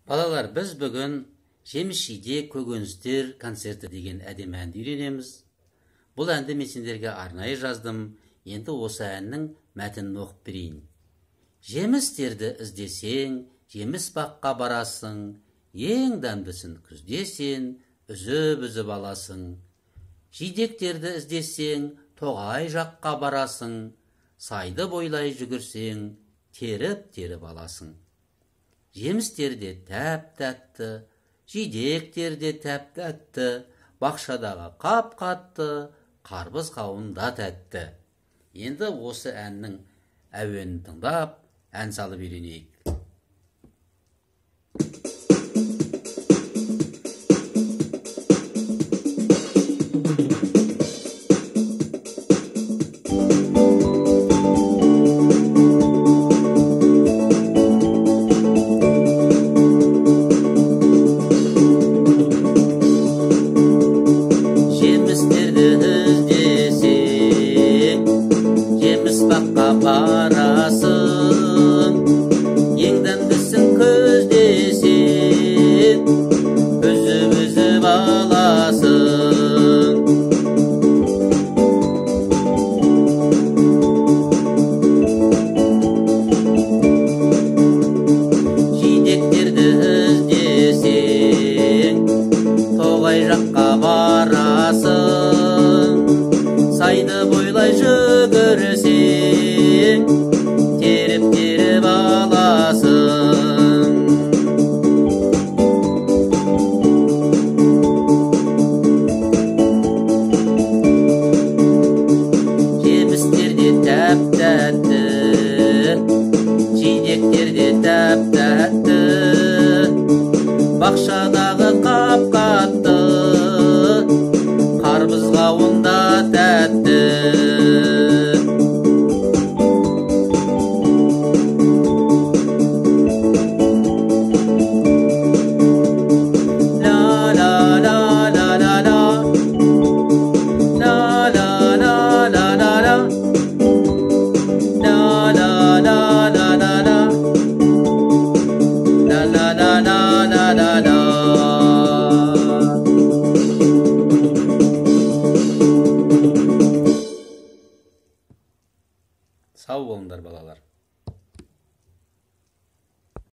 Балалар, біз бүгін жеміс-жидек көкөністер концерті деген әдемі әнді үйренеміз. Бұл әнді мен сендерге арнайы жаздым. Енді осы әннің мәтінін оқып берейін. Жемістерді іздесең, жеміс баққа барасың, ең дәмдісін күздесен, үзіп-үзіп аласың. Жидектерді іздесең, тоғай жаққа барасың, сайды бойлай жүгірсең, теріп-теріп аласың. Жемістерде тәп-тәтті, жидектерде тәп-тәтті, бақшадағы қап-қатты, қарбыз қауында тәтті. Енді осы әннің әуенін тыңдап, ән салып үйренейік.